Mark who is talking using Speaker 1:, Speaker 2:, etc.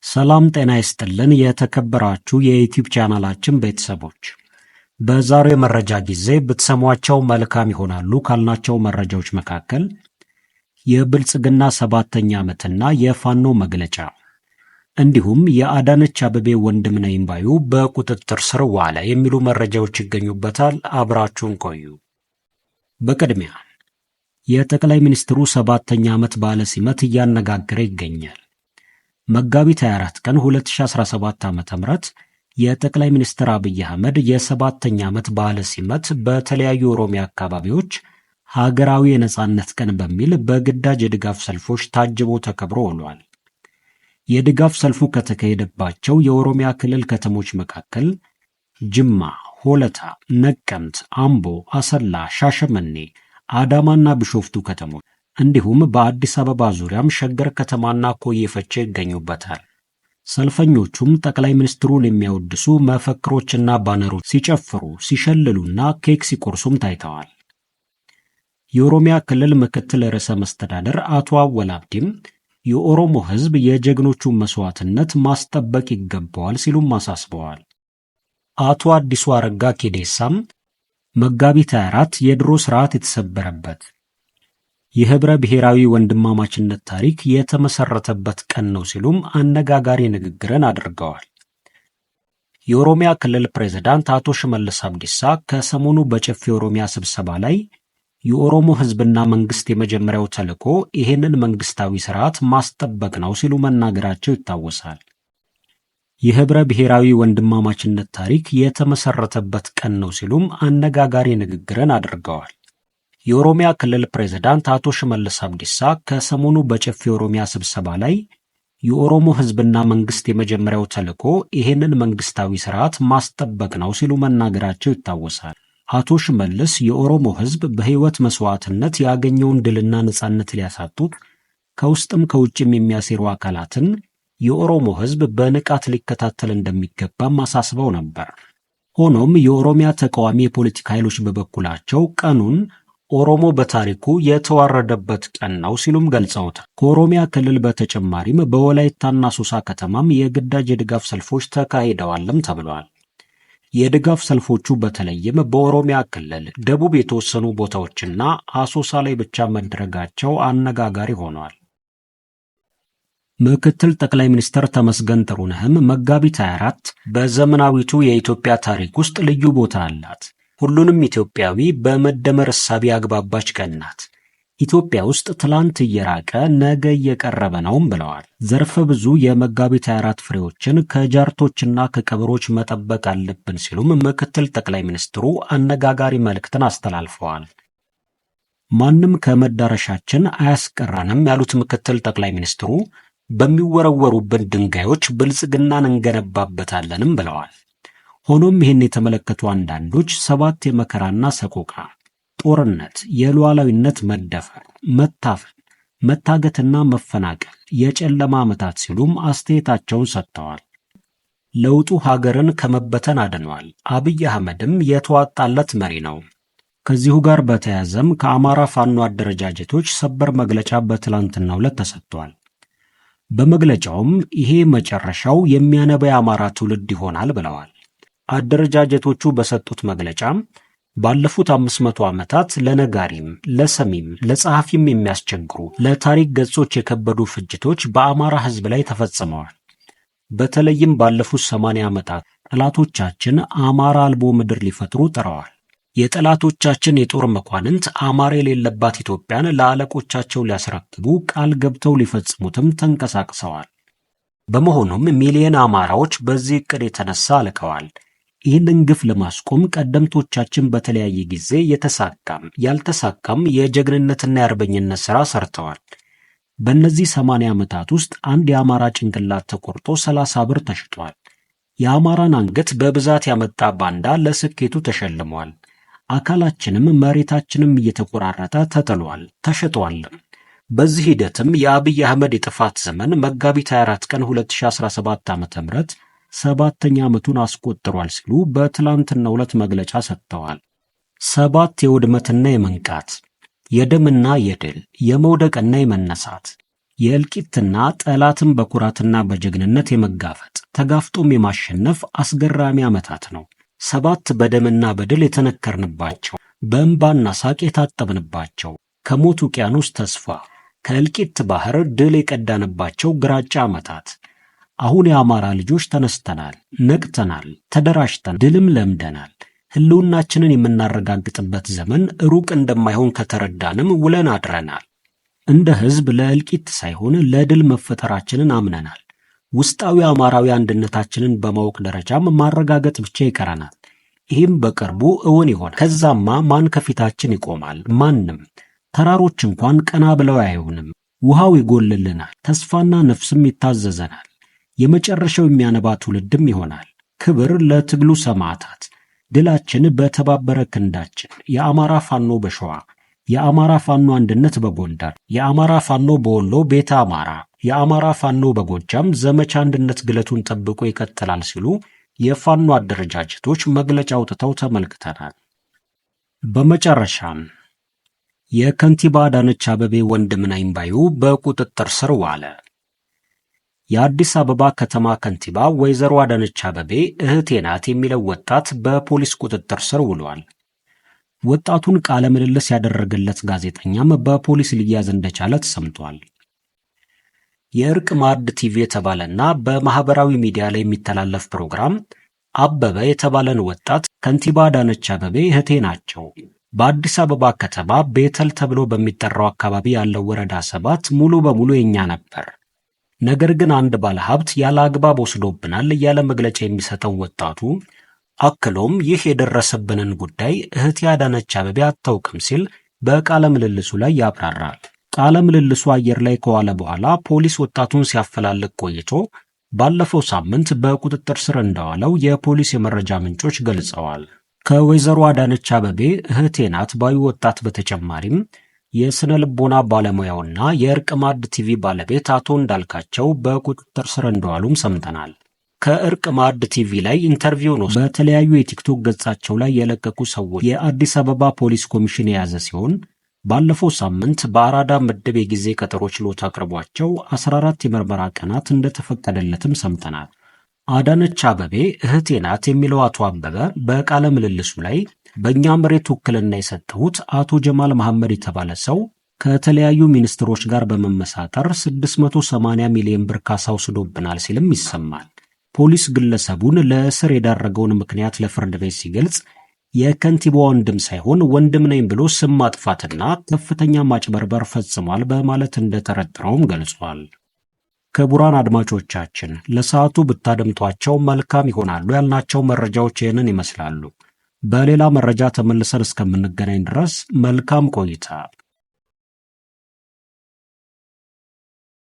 Speaker 1: ሰላም ጤና ይስጥልን የተከበራችሁ የዩቲዩብ ቻናላችን ቤተሰቦች፣ በዛሬው የመረጃ ጊዜ ብትሰሟቸው መልካም ይሆናሉ ካልናቸው መረጃዎች መካከል የብልጽግና 7ኛ ዓመትና የፋኖ መግለጫ እንዲሁም የአዳነች አቤቤ ወንድም ነኝ ባዩ በቁጥጥር ስር ዋለ የሚሉ መረጃዎች ይገኙበታል። አብራችሁን ቆዩ። በቅድሚያ የጠቅላይ ሚኒስትሩ 7ኛ ዓመት በዓለ ሲመት እያነጋገረ ይገኛል። መጋቢት 24 ቀን 2017 ዓ.ም የጠቅላይ ሚኒስትር አብይ አህመድ የ7ኛ ዓመት በዓለ ሲመት በተለያዩ ኦሮሚያ አካባቢዎች ሀገራዊ የነጻነት ቀን በሚል በግዳጅ የድጋፍ ሰልፎች ታጅቦ ተከብሮ ውሏል። የድጋፍ ሰልፉ ከተካሄደባቸው የኦሮሚያ ክልል ከተሞች መካከል ጅማ፣ ሆለታ፣ ነቀምት፣ አምቦ፣ አሰላ፣ ሻሸመኔ፣ አዳማና ቢሾፍቱ ከተሞች እንዲሁም በአዲስ አበባ ዙሪያም ሸገር ከተማና ኮዬ ፈቼ ይገኙበታል። ሰልፈኞቹም ጠቅላይ ሚኒስትሩን የሚያወድሱ መፈክሮችና ባነሮች ሲጨፍሩ፣ ሲሸልሉና ኬክ ሲቆርሱም ታይተዋል። የኦሮሚያ ክልል ምክትል ርዕሰ መስተዳደር አቶ አወል አብዲም የኦሮሞ ሕዝብ የጀግኖቹን መስዋዕትነት ማስጠበቅ ይገባዋል ሲሉም አሳስበዋል። አቶ አዲሱ አረጋ ኬዴሳም መጋቢት 24 የድሮ ስርዓት የተሰበረበት የህብረ ብሔራዊ ወንድማማችነት ታሪክ የተመሰረተበት ቀን ነው ሲሉም አነጋጋሪ ንግግርን አድርገዋል። የኦሮሚያ ክልል ፕሬዝዳንት አቶ ሽመልስ አብዲሳ ከሰሞኑ በጨፌ ኦሮሚያ ስብሰባ ላይ የኦሮሞ ህዝብና መንግስት የመጀመሪያው ተልዕኮ ይሄንን መንግስታዊ ስርዓት ማስጠበቅ ነው ሲሉ መናገራቸው ይታወሳል። የህብረ ብሔራዊ ወንድማማችነት ታሪክ የተመሰረተበት ቀን ነው ሲሉም አነጋጋሪ ንግግርን አድርገዋል። የኦሮሚያ ክልል ፕሬዝዳንት አቶ ሽመልስ አብዲሳ ከሰሞኑ በጨፌ ኦሮሚያ ስብሰባ ላይ የኦሮሞ ህዝብና መንግስት የመጀመሪያው ተልዕኮ ይሄንን መንግስታዊ ስርዓት ማስጠበቅ ነው ሲሉ መናገራቸው ይታወሳል። አቶ ሽመልስ የኦሮሞ ህዝብ በህይወት መስዋዕትነት ያገኘውን ድልና ነጻነት ሊያሳጡት ከውስጥም ከውጭም የሚያሴሩ አካላትን የኦሮሞ ህዝብ በንቃት ሊከታተል እንደሚገባም አሳስበው ነበር። ሆኖም የኦሮሚያ ተቃዋሚ የፖለቲካ ኃይሎች በበኩላቸው ቀኑን ኦሮሞ በታሪኩ የተዋረደበት ቀን ነው ሲሉም ገልጸውታል። ከኦሮሚያ ክልል በተጨማሪም በወላይታና ሶሳ ከተማም የግዳጅ የድጋፍ ሰልፎች ተካሂደዋልም ተብሏል። የድጋፍ ሰልፎቹ በተለይም በኦሮሚያ ክልል ደቡብ የተወሰኑ ቦታዎችና አሶሳ ላይ ብቻ መደረጋቸው አነጋጋሪ ሆኗል። ምክትል ጠቅላይ ሚኒስትር ተመስገን ጥሩነህም መጋቢት 24 በዘመናዊቱ የኢትዮጵያ ታሪክ ውስጥ ልዩ ቦታ አላት። ሁሉንም ኢትዮጵያዊ በመደመር እሳቤ አግባባች ቀን ናት። ኢትዮጵያ ውስጥ ትላንት እየራቀ ነገ እየቀረበ ነውም ብለዋል። ዘርፈ ብዙ የመጋቢት 24 ፍሬዎችን ከጃርቶችና ከቀበሮች መጠበቅ አለብን ሲሉም ምክትል ጠቅላይ ሚኒስትሩ አነጋጋሪ መልእክትን አስተላልፈዋል። ማንም ከመዳረሻችን አያስቀራንም ያሉት ምክትል ጠቅላይ ሚኒስትሩ በሚወረወሩብን ድንጋዮች ብልጽግናን እንገነባበታለንም ብለዋል። ሆኖም ይህን የተመለከቱ አንዳንዶች 7 የመከራና ሰቆቃ፣ ጦርነት፣ የሉዓላዊነት መደፈር፣ መታፈን፣ መታገትና መፈናቀል የጨለማ ዓመታት ሲሉም አስተያየታቸውን ሰጥተዋል። ለውጡ ሀገርን ከመበተን አድኗል። አብይ አህመድም የተዋጣለት መሪ ነው። ከዚሁ ጋር በተያያዘም ከአማራ ፋኖ አደረጃጀቶች ሰበር መግለጫ በትላንትናው ዕለት ተሰጥቷል። በመግለጫውም ይሄ መጨረሻው የሚያነባ የአማራ ትውልድ ይሆናል ብለዋል። አደረጃጀቶቹ በሰጡት መግለጫም ባለፉት 500 ዓመታት ለነጋሪም ለሰሚም ለጸሐፊም የሚያስቸግሩ ለታሪክ ገጾች የከበዱ ፍጅቶች በአማራ ሕዝብ ላይ ተፈጽመዋል። በተለይም ባለፉት 80 ዓመታት ጠላቶቻችን አማራ አልቦ ምድር ሊፈጥሩ ጥረዋል። የጠላቶቻችን የጦር መኳንንት አማራ የሌለባት ኢትዮጵያን ለአለቆቻቸው ሊያስረክቡ ቃል ገብተው ሊፈጽሙትም ተንቀሳቅሰዋል። በመሆኑም ሚሊዮን አማራዎች በዚህ ዕቅድ የተነሳ አልቀዋል። ይህንን ግፍ ለማስቆም ቀደምቶቻችን በተለያየ ጊዜ የተሳካም ያልተሳካም የጀግንነትና የአርበኝነት ሥራ ሰርተዋል። በእነዚህ 80 ዓመታት ውስጥ አንድ የአማራ ጭንቅላት ተቆርጦ 30 ብር ተሽጧል። የአማራን አንገት በብዛት ያመጣ ባንዳ ለስኬቱ ተሸልሟል። አካላችንም መሬታችንም እየተቆራረጠ ተጥሏል፣ ተሸጧልም። በዚህ ሂደትም የአብይ አህመድ የጥፋት ዘመን መጋቢት 24 ቀን 2017 ዓ.ም 7ኛ ዓመቱን አስቆጥሯል ሲሉ በትላንትናው ዕለት መግለጫ ሰጥተዋል። 7 የውድመትና የመንቃት የደምና የድል የመውደቅና የመነሳት የእልቂትና ጠላትን በኩራትና በጀግንነት የመጋፈጥ ተጋፍጦም የማሸነፍ አስገራሚ ዓመታት ነው። 7 በደምና በድል የተነከርንባቸው፣ በእንባና ሳቅ የታጠብንባቸው፣ ከሞት ውቅያኖስ ተስፋ ከእልቂት ባህር ድል የቀዳንባቸው ግራጫ ዓመታት። አሁን የአማራ ልጆች ተነስተናል፣ ነቅተናል፣ ተደራጅተን ድልም ለምደናል። ህልውናችንን የምናረጋግጥበት ዘመን ሩቅ እንደማይሆን ከተረዳንም ውለን አድረናል። እንደ ህዝብ ለእልቂት ሳይሆን ለድል መፈጠራችንን አምነናል። ውስጣዊ አማራዊ አንድነታችንን በማወቅ ደረጃም ማረጋገጥ ብቻ ይቀረናል። ይህም በቅርቡ እውን ይሆናል። ከዛማ ማን ከፊታችን ይቆማል? ማንም። ተራሮች እንኳን ቀና ብለው አያዩንም። ውሃው ይጎልልናል፣ ተስፋና ነፍስም ይታዘዘናል። የመጨረሻው የሚያነባ ትውልድም ይሆናል። ክብር ለትግሉ ሰማዕታት። ድላችን በተባበረ ክንዳችን። የአማራ ፋኖ በሸዋ፣ የአማራ ፋኖ አንድነት በጎንደር፣ የአማራ ፋኖ በወሎ ቤተ አማራ፣ የአማራ ፋኖ በጎጃም ዘመቻ አንድነት ግለቱን ጠብቆ ይቀጥላል ሲሉ የፋኖ አደረጃጀቶች መግለጫ አውጥተው ተመልክተናል። በመጨረሻም የከንቲባ አዳነች አቤቤ ወንድም ነኝ ባዩ በቁጥጥር ስር ዋለ። የአዲስ አበባ ከተማ ከንቲባ ወይዘሮ አዳነች አቤቤ እህቴ ናት የሚለው ወጣት በፖሊስ ቁጥጥር ስር ውሏል። ወጣቱን ቃለ ምልልስ ያደረገለት ጋዜጠኛም በፖሊስ ሊያዝ እንደቻለ ተሰምቷል። የእርቅ ማዕድ ቲቪ የተባለና በማህበራዊ ሚዲያ ላይ የሚተላለፍ ፕሮግራም አበበ የተባለን ወጣት ከንቲባ አዳነች አቤቤ እህቴ ናቸው፣ በአዲስ አበባ ከተማ ቤተል ተብሎ በሚጠራው አካባቢ ያለው ወረዳ 7 ሙሉ በሙሉ የኛ ነበር፣ ነገር ግን አንድ ባለሀብት ያለ አግባብ ወስዶብናል እያለ መግለጫ የሚሰጠው ወጣቱ አክሎም ይህ የደረሰብንን ጉዳይ እህቴ አዳነች አቤቤ አታውቅም ሲል በቃለ ምልልሱ ላይ ያብራራል። ቃለ ምልልሱ አየር ላይ ከዋለ በኋላ ፖሊስ ወጣቱን ሲያፈላልግ ቆይቶ ባለፈው ሳምንት በቁጥጥር ስር እንደዋለው የፖሊስ የመረጃ ምንጮች ገልጸዋል። ከወይዘሮ አዳነች አቤቤ እህቴ ናት ባዩ ወጣት በተጨማሪም የስነ ልቦና ባለሙያውና የእርቅ ማዕድ ቲቪ ባለቤት አቶ እንዳልካቸው በቁጥጥር ስር እንደዋሉም ሰምተናል። ከእርቅ ማዕድ ቲቪ ላይ ኢንተርቪው ነው በተለያዩ የቲክቶክ ገጻቸው ላይ የለቀቁ ሰዎች የአዲስ አበባ ፖሊስ ኮሚሽን የያዘ ሲሆን ባለፈው ሳምንት በአራዳ ምድብ የጊዜ ቀጠሮ ችሎት አቅርቧቸው 14 የምርመራ ቀናት እንደተፈቀደለትም ሰምተናል። አዳነች አቤቤ እህቴ ናት የሚለው አቶ አበበ በቃለ ምልልሱ ላይ በእኛ መሬት ውክልና የሰጠሁት አቶ ጀማል መሐመድ የተባለ ሰው ከተለያዩ ሚኒስትሮች ጋር በመመሳጠር 680 ሚሊዮን ብር ካሳ ወስዶብናል ሲልም ይሰማል። ፖሊስ ግለሰቡን ለእስር የዳረገውን ምክንያት ለፍርድ ቤት ሲገልጽ የከንቲባው ወንድም ሳይሆን ወንድም ነኝ ብሎ ስም ማጥፋትና ከፍተኛ ማጭበርበር ፈጽሟል በማለት እንደተጠረጠረውም ገልጿል። ክቡራን አድማጮቻችን ለሰዓቱ ብታደምጧቸው መልካም ይሆናሉ ያልናቸው መረጃዎች ይህንን ይመስላሉ። በሌላ መረጃ ተመልሰን እስከምንገናኝ ድረስ መልካም ቆይታ